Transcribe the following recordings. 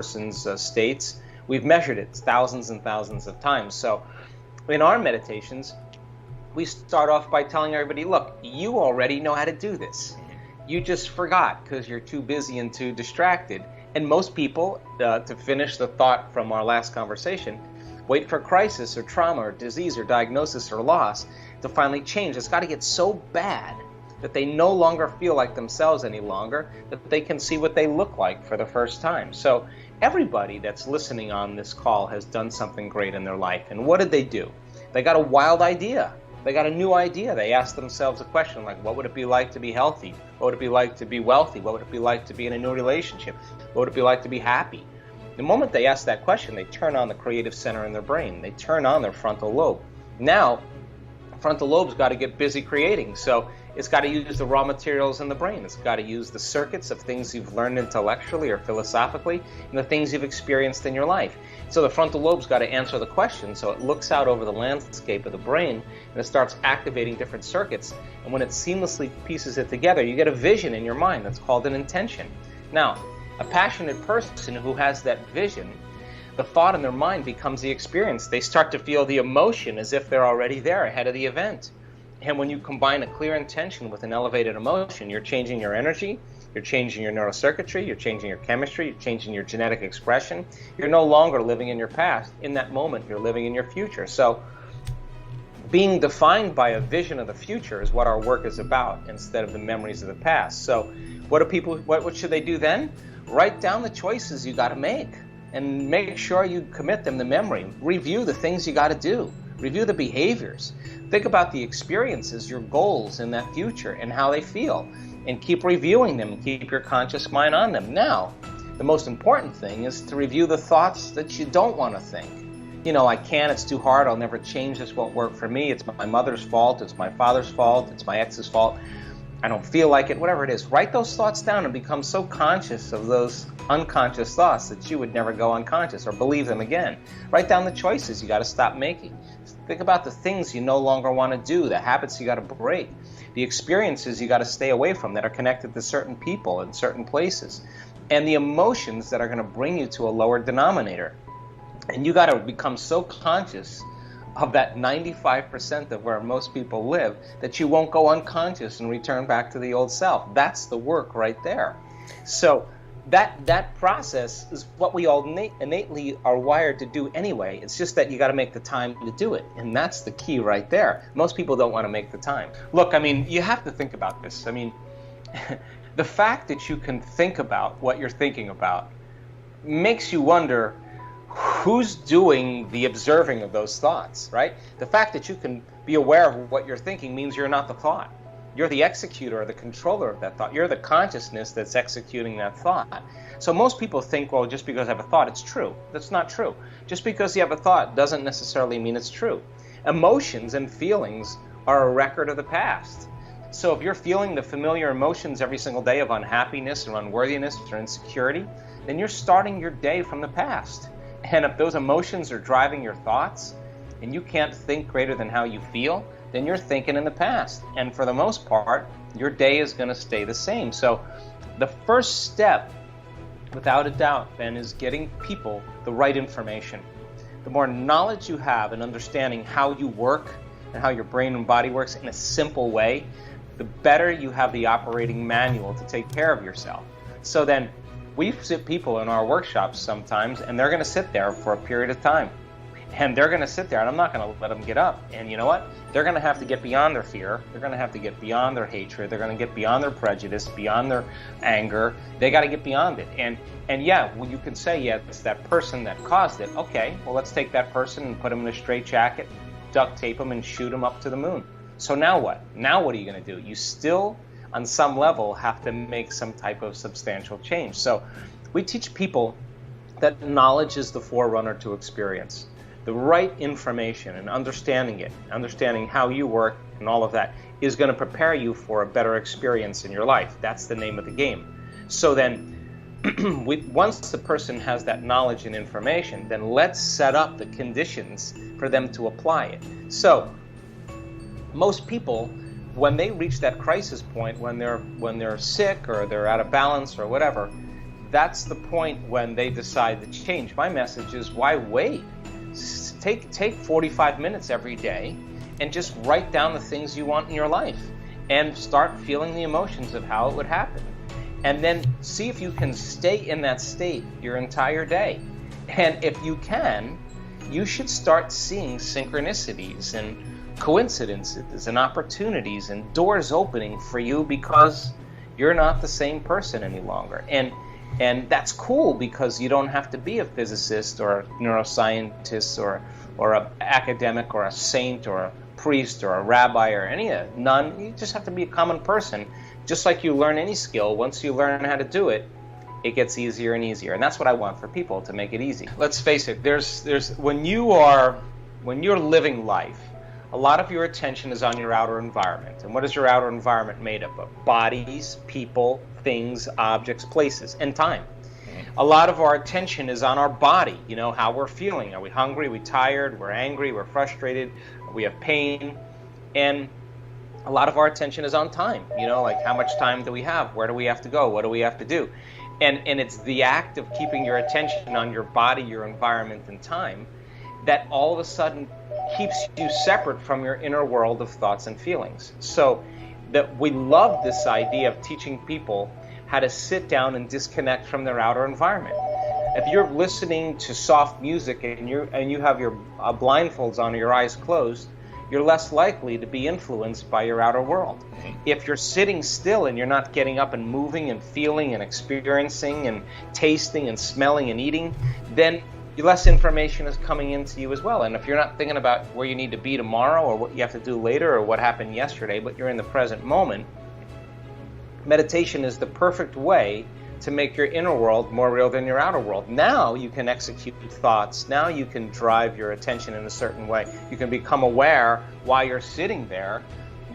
person's states. We've measured it thousands and thousands of times. So in our meditations, we start off by telling everybody, look, you already know how to do this. You just forgot because you're too busy and too distracted. And most people, to finish the thought from our last conversation, wait for crisis or trauma or disease or diagnosis or loss to finally change. It's got to get so bad that they no longer feel like themselves any longer, that they can see what they look like for the first time. So everybody that's listening on this call has done something great in their life. And what did they do? They got a wild idea. They got a new idea. They asked themselves a question like, what would it be like to be healthy? What would it be like to be wealthy? What would it be like to be in a new relationship? What would it be like to be happy? The moment they ask that question, they turn on the creative center in their brain. They turn on their frontal lobe. Now, frontal lobe's got to get busy creating. So it's got to use the raw materials in the brain. It's got to use the circuits of things you've learned intellectually or philosophically and the things you've experienced in your life. So the frontal lobe's got to answer the question. So it looks out over the landscape of the brain and it starts activating different circuits. And when it seamlessly pieces it together, you get a vision in your mind that's called an intention. Now, a passionate person who has that vision, the thought in their mind becomes the experience. They start to feel the emotion as if they're already there ahead of the event. And when you combine a clear intention with an elevated emotion, you're changing your energy, you're changing your neurocircuitry, you're changing your chemistry, you're changing your genetic expression. You're no longer living in your past. In that moment, you're living in your future. So being defined by a vision of the future is what our work is about instead of the memories of the past. So what should they do then? Write down the choices you got to make and make sure you commit them to memory. Review the things you got to do. Review the behaviors. Think about the experiences, your goals in that future and how they feel. And keep reviewing them and keep your conscious mind on them. Now, the most important thing is to review the thoughts that you don't want to think. You know, I can't, it's too hard, I'll never change, this won't work for me, it's my mother's fault, it's my father's fault, it's my ex's fault, I don't feel like it, whatever it is. Write those thoughts down and become so conscious of those unconscious thoughts that you would never go unconscious or believe them again. Write down the choices you got to stop making. Think about the things you no longer want to do, the habits you got to break, the experiences you got to stay away from that are connected to certain people and certain places, and the emotions that are going to bring you to a lower denominator. And you got to become so conscious of that 95% of where most people live that you won't go unconscious and return back to the old self. That's the work right there. So that process is what we all innately are wired to do anyway. It's just that you got to make the time to do it. And that's the key right there. Most people don't want to make the time. Look, I mean, you have to think about this. I mean, the fact that you can think about what you're thinking about makes you wonder who's doing the observing of those thoughts, right? The fact that you can be aware of what you're thinking means you're not the thought. You're the executor or the controller of that thought. You're the consciousness that's executing that thought. So most people think, well, just because I have a thought, it's true. That's not true. Just because you have a thought doesn't necessarily mean it's true. Emotions and feelings are a record of the past. So if you're feeling the familiar emotions every single day of unhappiness or unworthiness or insecurity, then you're starting your day from the past. And if those emotions are driving your thoughts and you can't think greater than how you feel, then you're thinking in the past. And for the most part, your day is going to stay the same. So the first step, without a doubt, Ben, is getting people the right information. The more knowledge you have and understanding how you work and how your brain and body works in a simple way, the better you have the operating manual to take care of yourself. So then we sit people in our workshops sometimes, and they're going to sit there for a period of time. And they're going to sit there, and I'm not going to let them get up. And you know what? They're going to have to get beyond their fear. They're going to have to get beyond their hatred. They're going to get beyond their prejudice, beyond their anger. They got to get beyond it. And yeah, well, you can say, yeah, it's that person that caused it. Okay, well, let's take that person and put him in a straitjacket, duct tape him, and shoot him up to the moon. So now what? Now what are you going to do? You still, on some level, have to make some type of substantial change. So we teach people that knowledge is the forerunner to experience. The right information and understanding it, understanding how you work and all of that is going to prepare you for a better experience in your life. That's the name of the game. So then once the person has that knowledge and information, then let's set up the conditions for them to apply it. So most people, when they reach that crisis point, when they're sick or they're out of balance or whatever, that's the point when they decide to change. My message is, why wait? Take 45 minutes every day and just write down the things you want in your life and start feeling the emotions of how it would happen. And then see if you can stay in that state your entire day. And if you can, you should start seeing synchronicities and coincidences and opportunities and doors opening for you, because you're not the same person any longer. And that's cool, because you don't have to be a physicist or a neuroscientist or an academic or a saint or a priest or a rabbi or any none. You just have to be a common person. Just like you learn any skill, once you learn how to do it, it gets easier and easier. And that's what I want for people, to make it easy. Let's face it, there's when you're living life, a lot of your attention is on your outer environment. And what is your outer environment made up of? Bodies, people, things, objects, places, and time. A lot of our attention is on our body, how we're feeling. Are we hungry? Are we tired? We're angry? We're frustrated? We have pain? And a lot of our attention is on time, like how much time do we have? Where do we have to go? What do we have to do? And it's the act of keeping your attention on your body, your environment, and time that all of a sudden keeps you separate from your inner world of thoughts and feelings. So that we love this idea of teaching people how to sit down and disconnect from their outer environment. If you're listening to soft music and you have your blindfolds on or your eyes closed, you're less likely to be influenced by your outer world. If you're sitting still and you're not getting up and moving and feeling and experiencing and tasting and smelling and eating, then less information is coming into you as well. And if you're not thinking about where you need to be tomorrow or what you have to do later or what happened yesterday, but you're in the present moment, meditation is the perfect way to make your inner world more real than your outer world. Now you can execute thoughts. Now you can drive your attention in a certain way. You can become aware while you're sitting there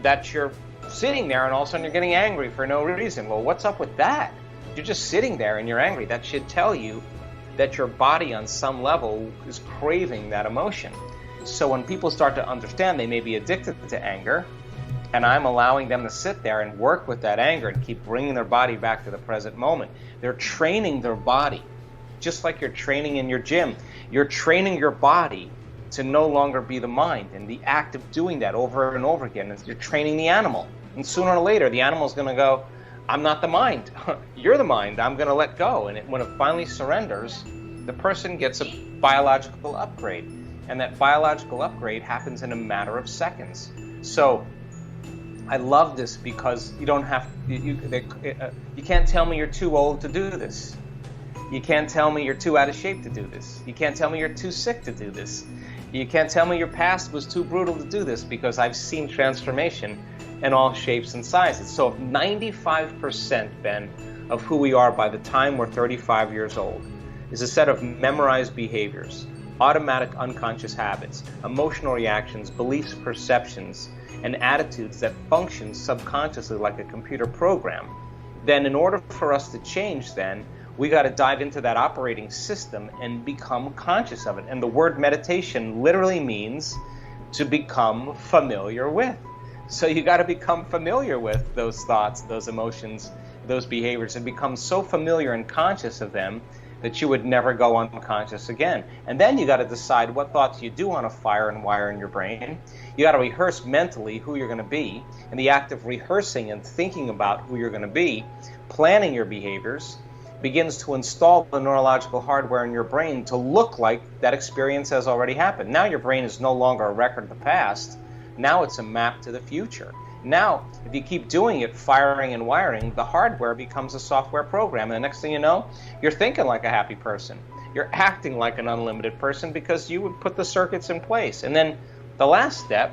that you're sitting there and all of a sudden you're getting angry for no reason. Well, what's up with that? You're just sitting there and you're angry. That should tell you that your body on some level is craving that emotion. So when people start to understand they may be addicted to anger, and I'm allowing them to sit there and work with that anger and keep bringing their body back to the present moment, they're training their body, just like you're training in your gym. You're training your body to no longer be the mind, and the act of doing that over and over again is you're training the animal. And sooner or later, the animal's going to go, I'm not the mind. You're the mind. I'm going to let go. And when it finally surrenders, the person gets a biological upgrade. And that biological upgrade happens in a matter of seconds. So I love this because you don't have you can't tell me you're too old to do this. You can't tell me you're too out of shape to do this. You can't tell me you're too sick to do this. You can't tell me your past was too brutal to do this, because I've seen transformation in all shapes and sizes. So 95%, Ben, of who we are by the time we're 35 years old is a set of memorized behaviors, automatic unconscious habits, emotional reactions, beliefs, perceptions, and attitudes that function subconsciously like a computer program. Then in order for us to change, then, we got to dive into that operating system and become conscious of it. And the word meditation literally means to become familiar with. So you got to become familiar with those thoughts, those emotions, those behaviors, and become so familiar and conscious of them that you would never go unconscious again. And then you got to decide what thoughts you do want to fire and wire in your brain. You got to rehearse mentally who you're going to be. And the act of rehearsing and thinking about who you're going to be, planning your behaviors, begins to install the neurological hardware in your brain to look like that experience has already happened. Now your brain is no longer a record of the past. Now it's a map to the future. Now, if you keep doing it, firing and wiring, the hardware becomes a software program. And the next thing you know, you're thinking like a happy person. You're acting like an unlimited person because you would put the circuits in place. And then the last step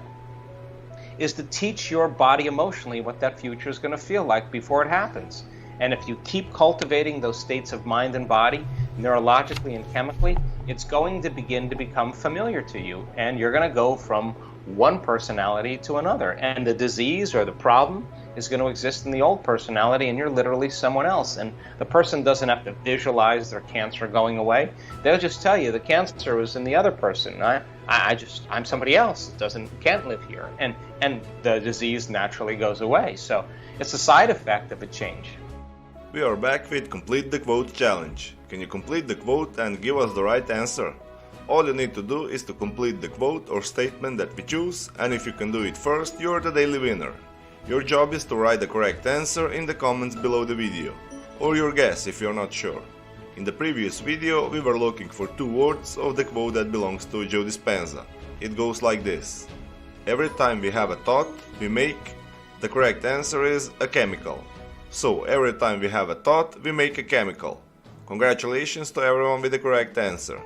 is to teach your body emotionally what that future is going to feel like before it happens. And if you keep cultivating those states of mind and body, neurologically and chemically, it's going to begin to become familiar to you. And you're going to go from one personality to another. And the disease or the problem is going to exist in the old personality, and you're literally someone else. And the person doesn't have to visualize their cancer going away. They'll just tell you the cancer was in the other person. I'm somebody else. Can't live here. And the disease naturally goes away. So it's a side effect of a change. We are back with Complete the Quote challenge. Can you complete the quote and give us the right answer? All you need to do is to complete the quote or statement that we choose, and if you can do it first, you're the daily winner. Your job is to write the correct answer in the comments below the video, or your guess if you're not sure. In the previous video we were looking for 2 words of the quote that belongs to Joe Dispenza. It goes like this. Every time we have a thought, we make. The correct answer is a chemical. So every time we have a thought, we make a chemical. Congratulations to everyone with the correct answer.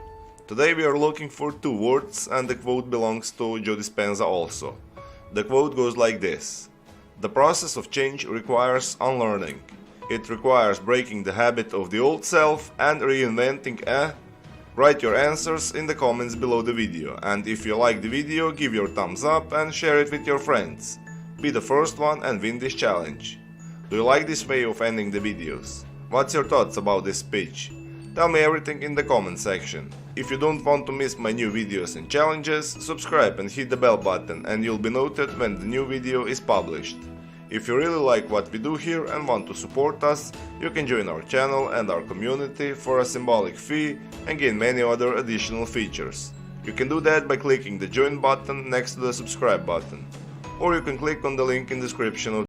Today we are looking for 2 words and the quote belongs to Joe Dispenza also. The quote goes like this. The process of change requires unlearning. It requires breaking the habit of the old self and reinventing a... Write your answers in the comments below the video, and if you like the video, give your thumbs up and share it with your friends. Be the first one and win this challenge. Do you like this way of ending the videos? What's your thoughts about this speech? Tell me everything in the comment section. If you don't want to miss my new videos and challenges, subscribe and hit the bell button and you'll be notified when the new video is published. If you really like what we do here and want to support us, you can join our channel and our community for a symbolic fee and gain many other additional features. You can do that by clicking the join button next to the subscribe button, or you can click on the link in the description of